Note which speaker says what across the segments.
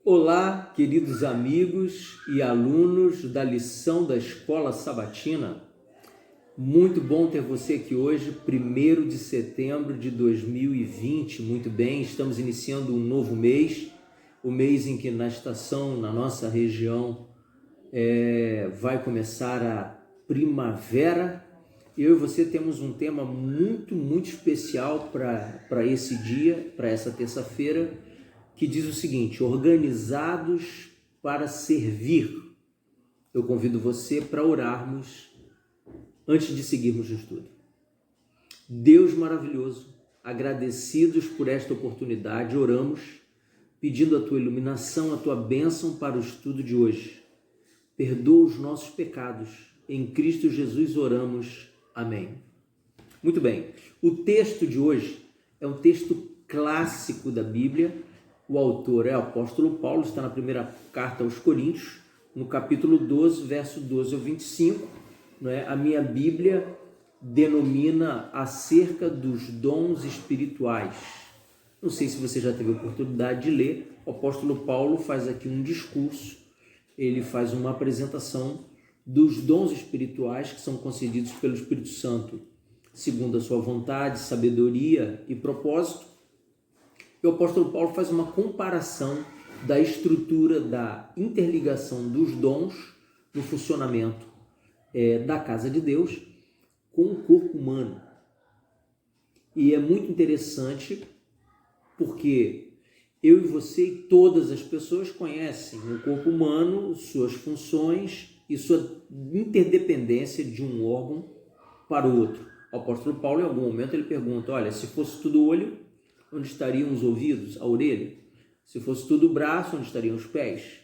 Speaker 1: Olá, queridos amigos e alunos da lição da Escola Sabatina. Muito bom ter você aqui hoje, 1º de setembro de 2020. Muito bem, estamos iniciando um novo mês, o mês em que na estação, na nossa região, vai começar a primavera. Eu e você temos um tema muito especial para esse dia, para essa terça-feira, que diz o seguinte: organizados para servir. Eu convido você para orarmos antes de seguirmos no estudo. Deus maravilhoso, agradecidos por esta oportunidade, oramos pedindo a tua iluminação, a tua bênção para o estudo de hoje. Perdoa os nossos pecados. Em Cristo Jesus oramos. Amém. Muito bem. O texto de hoje é um texto clássico da Bíblia. O autor é o apóstolo Paulo, está na primeira carta aos Coríntios, no capítulo 12, verso 12 ao 25. A minha Bíblia denomina acerca dos dons espirituais. Não sei se você já teve a oportunidade de ler. O apóstolo Paulo faz aqui um discurso, ele faz uma apresentação dos dons espirituais que são concedidos pelo Espírito Santo, segundo a sua vontade, sabedoria e propósito. E o apóstolo Paulo faz uma comparação da estrutura da interligação dos dons no funcionamento da casa de Deus com o corpo humano. E é muito interessante porque eu e você e todas as pessoas conhecem o corpo humano, suas funções e sua interdependência de um órgão para o outro. O apóstolo Paulo, em algum momento, ele pergunta: olha, se fosse tudo olho, onde estariam os ouvidos, a orelha? Se fosse tudo o braço, onde estariam os pés?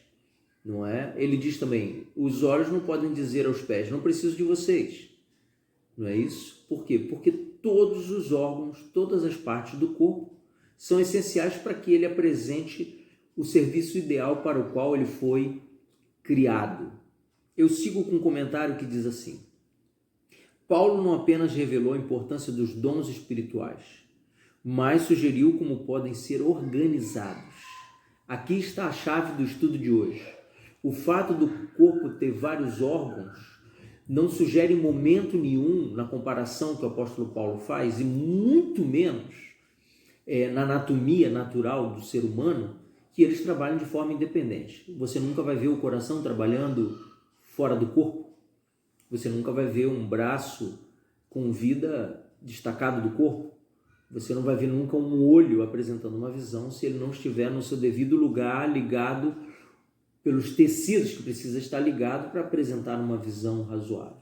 Speaker 1: Não é? Ele diz também: os olhos não podem dizer aos pés, não preciso de vocês. Não é isso? Por quê? Porque todos os órgãos, todas as partes do corpo são essenciais para que ele apresente o serviço ideal para o qual ele foi criado. Eu sigo com um comentário que diz assim: Paulo não apenas revelou a importância dos dons espirituais, mas sugeriu como podem ser organizados. Aqui está a chave do estudo de hoje. O fato do corpo ter vários órgãos não sugere em momento nenhum, na comparação que o apóstolo Paulo faz, e muito menos na anatomia natural do ser humano, que eles trabalham de forma independente. Você nunca vai ver o coração trabalhando fora do corpo. Você nunca vai ver um braço com vida destacado do corpo. Você não vai ver nunca um olho apresentando uma visão se ele não estiver no seu devido lugar, ligado pelos tecidos que precisa estar ligado para apresentar uma visão razoável.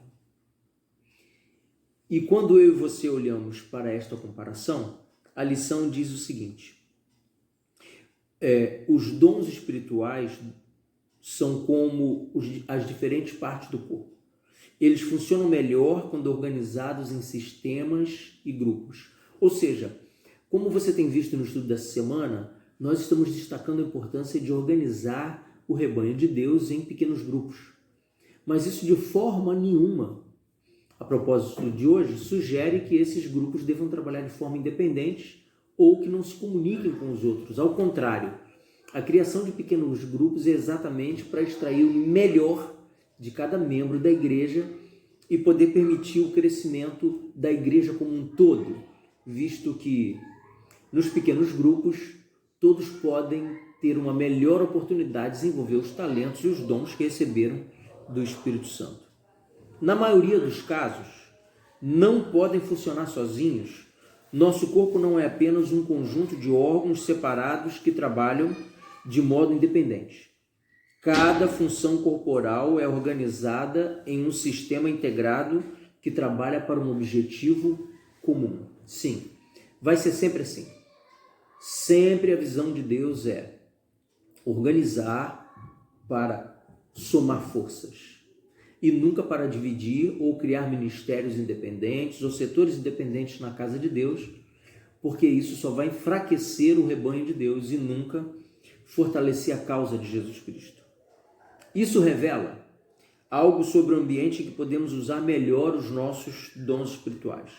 Speaker 1: E quando eu e você olhamos para esta comparação, a lição diz o seguinte: os dons espirituais são como as diferentes partes do corpo. Eles funcionam melhor quando organizados em sistemas e grupos. Ou seja, como você tem visto no estudo dessa semana, nós estamos destacando a importância de organizar o rebanho de Deus em pequenos grupos. Mas isso de forma nenhuma, a propósito de hoje, sugere que esses grupos devam trabalhar de forma independente ou que não se comuniquem com os outros. Ao contrário, a criação de pequenos grupos é exatamente para extrair o melhor de cada membro da igreja e poder permitir o crescimento da igreja como um todo, visto que nos pequenos grupos todos podem ter uma melhor oportunidade de desenvolver os talentos e os dons que receberam do Espírito Santo. Na maioria dos casos, não podem funcionar sozinhos. Nosso corpo não é apenas um conjunto de órgãos separados que trabalham de modo independente. Cada função corporal é organizada em um sistema integrado que trabalha para um objetivo comum. Sim, vai ser sempre assim. Sempre a visão de Deus é organizar para somar forças e nunca para dividir ou criar ministérios independentes ou setores independentes na casa de Deus, porque isso só vai enfraquecer o rebanho de Deus e nunca fortalecer a causa de Jesus Cristo. Isso revela algo sobre o ambiente em que podemos usar melhor os nossos dons espirituais.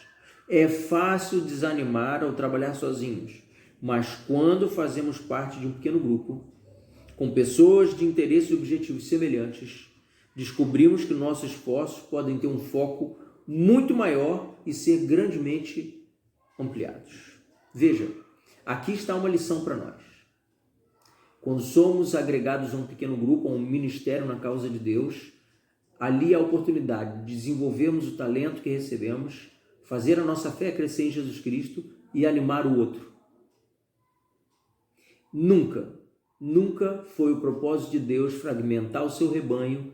Speaker 1: É fácil desanimar ao trabalhar sozinhos, mas quando fazemos parte de um pequeno grupo, Com pessoas de interesses e objetivos semelhantes, descobrimos que nossos esforços podem ter um foco muito maior e ser grandemente ampliados. Veja, aqui está uma lição para nós. Quando somos agregados a um pequeno grupo, a um ministério na causa de Deus, ali há a oportunidade de desenvolvermos o talento que recebemos, fazer a nossa fé crescer em Jesus Cristo e animar o outro. Nunca foi o propósito de Deus fragmentar o seu rebanho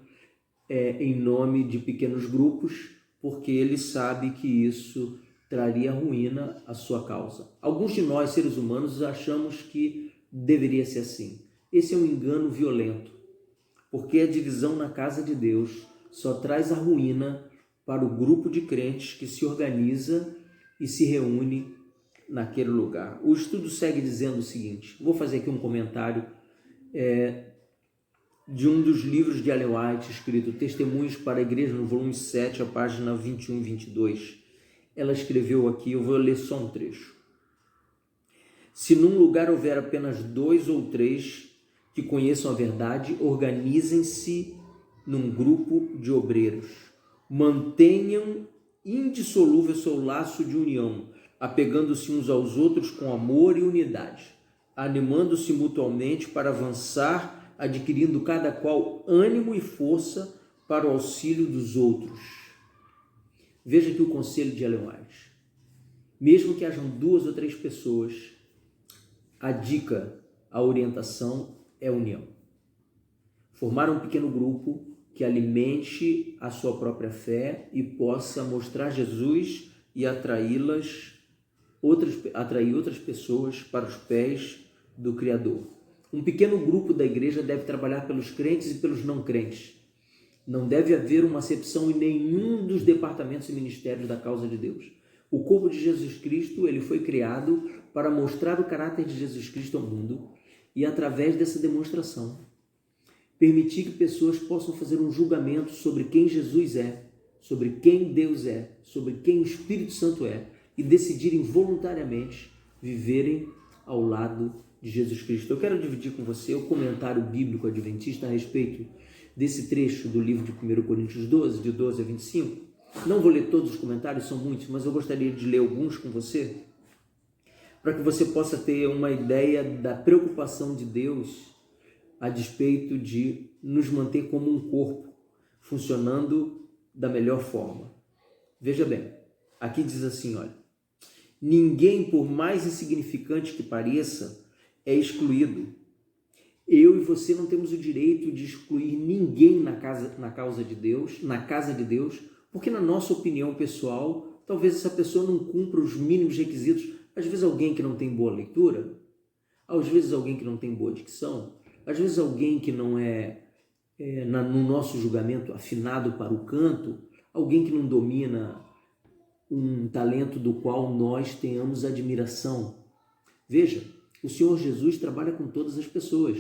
Speaker 1: em nome de pequenos grupos, porque Ele sabe que isso traria ruína à sua causa. Alguns de nós, seres humanos, achamos que deveria ser assim. Esse é um engano violento, porque a divisão na casa de Deus só traz a ruína para o grupo de crentes que se organiza e se reúne naquele lugar. O estudo segue dizendo o seguinte, vou fazer aqui um comentário de um dos livros de Ellen White, escrito Testemunhos para a Igreja, no volume 7, a página 21 e 22. Ela escreveu aqui, eu vou ler só um trecho. Se num lugar houver apenas 2 ou 3 que conheçam a verdade, organizem-se num grupo de obreiros. Mantenham indissolúvel seu laço de união, apegando-se uns aos outros com amor e unidade, animando-se mutuamente para avançar, adquirindo cada qual ânimo e força para o auxílio dos outros. Veja aqui o conselho de Ellen White. Mesmo que hajam 2 ou 3 pessoas, a dica, a orientação é união. Formar um pequeno grupo que alimente a sua própria fé e possa mostrar Jesus e atrair outras pessoas para os pés do Criador. Um pequeno grupo da igreja deve trabalhar pelos crentes e pelos não crentes. Não deve haver uma acepção em nenhum dos departamentos e ministérios da causa de Deus. O corpo de Jesus Cristo, ele foi criado para mostrar o caráter de Jesus Cristo ao mundo e, através dessa demonstração, permitir que pessoas possam fazer um julgamento sobre quem Jesus é, sobre quem Deus é, sobre quem o Espírito Santo é e decidirem voluntariamente viverem ao lado de Jesus Cristo. Eu quero dividir com você o comentário bíblico adventista a respeito desse trecho do livro de 1 Coríntios 12, de 12 a 25. Não vou ler todos os comentários, são muitos, mas eu gostaria de ler alguns com você, para que você possa ter uma ideia da preocupação de Deus a despeito de nos manter como um corpo, funcionando da melhor forma. Veja bem, aqui diz assim, olha, ninguém, por mais insignificante que pareça, é excluído. Eu e você não temos o direito de excluir ninguém na casa de Deus, porque na nossa opinião pessoal, talvez essa pessoa não cumpra os mínimos requisitos. Às vezes alguém que não tem boa leitura, às vezes alguém que não tem boa dicção, às vezes alguém que não no nosso julgamento, afinado para o canto, alguém que não domina um talento do qual nós tenhamos admiração. Veja, o Senhor Jesus trabalha com todas as pessoas.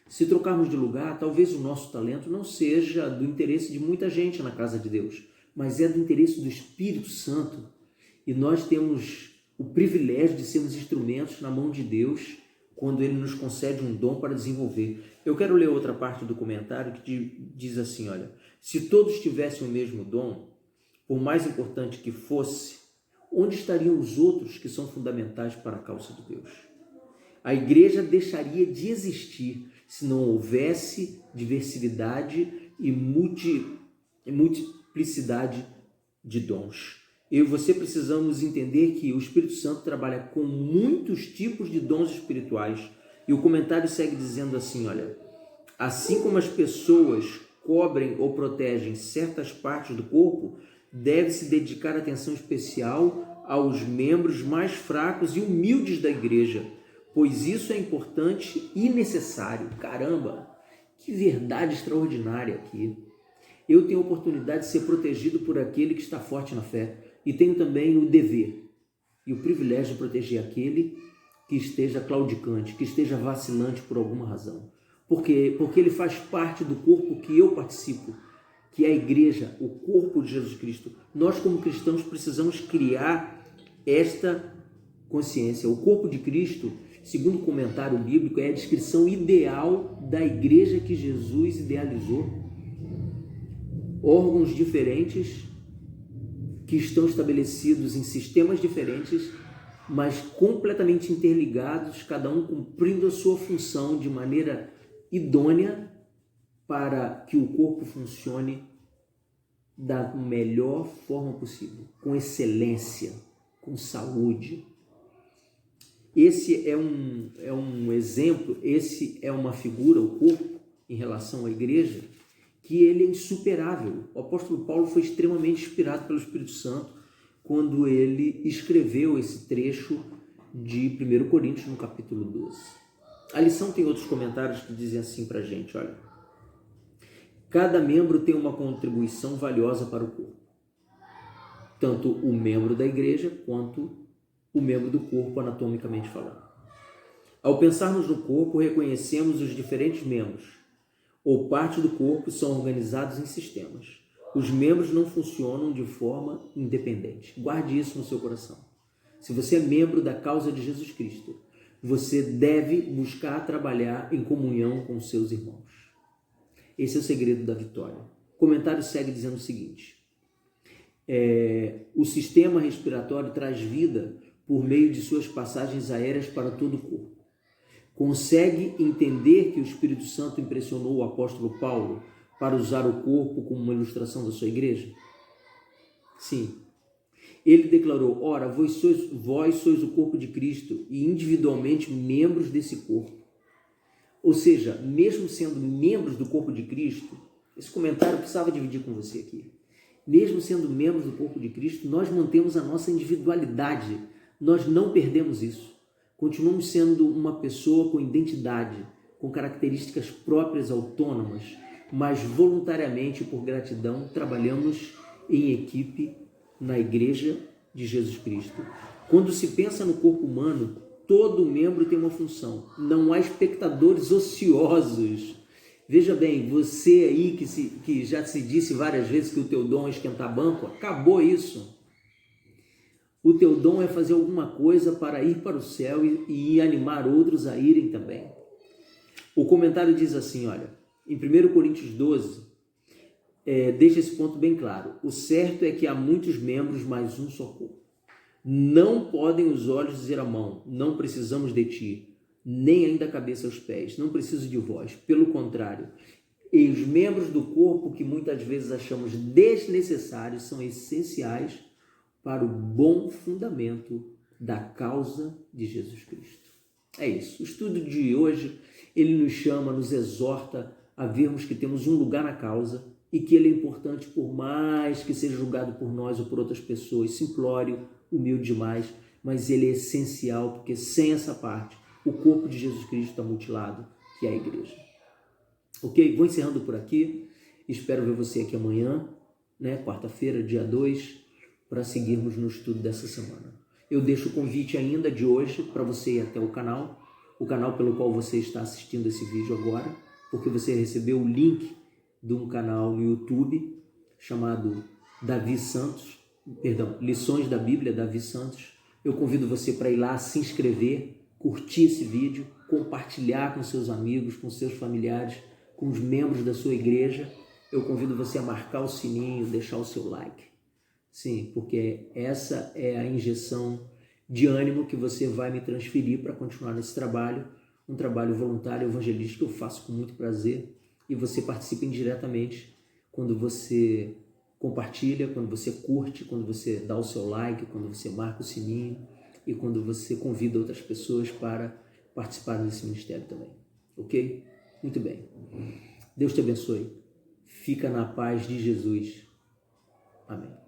Speaker 1: Se trocarmos de lugar, talvez o nosso talento não seja do interesse de muita gente na casa de Deus, mas é do interesse do Espírito Santo. E nós temos o privilégio de sermos instrumentos na mão de Deus quando Ele nos concede um dom para desenvolver. Eu quero ler outra parte do comentário que diz assim, olha, se todos tivessem o mesmo dom, por mais importante que fosse, onde estariam os outros que são fundamentais para a causa de Deus? A igreja deixaria de existir se não houvesse diversidade e multiplicidade de dons. Eu e você precisamos entender que o Espírito Santo trabalha com muitos tipos de dons espirituais. E o comentário segue dizendo assim, olha, assim como as pessoas cobrem ou protegem certas partes do corpo, deve-se dedicar atenção especial aos membros mais fracos e humildes da igreja, pois isso é importante e necessário. Caramba, que verdade extraordinária aqui. Eu tenho a oportunidade de ser protegido por aquele que está forte na fé e tenho também o dever e o privilégio de proteger aquele que esteja claudicante, que esteja vacilante por alguma razão. Porque ele faz parte do corpo que eu participo, que é a igreja, o corpo de Jesus Cristo. Nós, como cristãos, precisamos criar esta consciência. O corpo de Cristo, segundo o comentário bíblico, é a descrição ideal da igreja que Jesus idealizou. Órgãos diferentes que estão estabelecidos em sistemas diferentes, mas completamente interligados, cada um cumprindo a sua função de maneira idônea para que o corpo funcione da melhor forma possível, com excelência, com saúde. Esse é um exemplo, esse é uma figura, o corpo, em relação à igreja, que ele é insuperável. O apóstolo Paulo foi extremamente inspirado pelo Espírito Santo quando ele escreveu esse trecho de 1 Coríntios, no capítulo 12. A lição tem outros comentários que dizem assim para a gente, olha: cada membro tem uma contribuição valiosa para o corpo, tanto o membro da igreja quanto o membro do corpo, anatomicamente falando. Ao pensarmos no corpo, reconhecemos os diferentes membros ou partes do corpo são organizados em sistemas. Os membros não funcionam de forma independente. Guarde isso no seu coração. Se você é membro da causa de Jesus Cristo, você deve buscar trabalhar em comunhão com seus irmãos. Esse é o segredo da vitória. O comentário segue dizendo o seguinte: o sistema respiratório traz vida por meio de suas passagens aéreas para todo o corpo. Consegue entender que o Espírito Santo impressionou o apóstolo Paulo para usar o corpo como uma ilustração da sua igreja? Sim. Ele declarou: ora, vós sois o corpo de Cristo e individualmente membros desse corpo. Ou seja, mesmo sendo membros do corpo de Cristo, esse comentário eu precisava dividir com você aqui. Mesmo sendo membros do corpo de Cristo, nós mantemos a nossa individualidade. Nós não perdemos isso. Continuamos sendo uma pessoa com identidade, com características próprias, autônomas, mas voluntariamente, por gratidão, trabalhamos em equipe na Igreja de Jesus Cristo. Quando se pensa no corpo humano, todo membro tem uma função. Não há espectadores ociosos. Veja bem, você aí que já se disse várias vezes que o teu dom é esquentar banco, acabou isso. O teu dom é fazer alguma coisa para ir para o céu e animar outros a irem também. O comentário diz assim, olha, em 1 Coríntios 12, deixa esse ponto bem claro. O certo é que há muitos membros, mas um só corpo. Não podem os olhos dizer à mão, não precisamos de ti, nem ainda a cabeça aos pés, não preciso de vós. Pelo contrário, e os membros do corpo que muitas vezes achamos desnecessários são essenciais para o bom fundamento da causa de Jesus Cristo. É isso. O estudo de hoje, ele nos chama, nos exorta a vermos que temos um lugar na causa e que ele é importante por mais que seja julgado por nós ou por outras pessoas, simplório, humilde demais, mas ele é essencial, porque sem essa parte, o corpo de Jesus Cristo está mutilado, que é a igreja. Ok? Vou encerrando por aqui. Espero ver você aqui amanhã, quarta-feira, dia 2, para seguirmos no estudo dessa semana. Eu deixo o convite ainda de hoje para você ir até o canal pelo qual você está assistindo esse vídeo agora, porque você recebeu o link de um canal no YouTube chamado Lições da Bíblia, Davi Santos. Eu convido você para ir lá, se inscrever, curtir esse vídeo, compartilhar com seus amigos, com seus familiares, com os membros da sua igreja. Eu convido você a marcar o sininho, deixar o seu like. Sim, porque essa é a injeção de ânimo que você vai me transferir para continuar nesse trabalho, um trabalho voluntário evangelístico que eu faço com muito prazer, e você participa indiretamente quando você compartilha, quando você curte, quando você dá o seu like, quando você marca o sininho e quando você convida outras pessoas para participar desse ministério também. Ok? Muito bem. Deus te abençoe. Fica na paz de Jesus. Amém.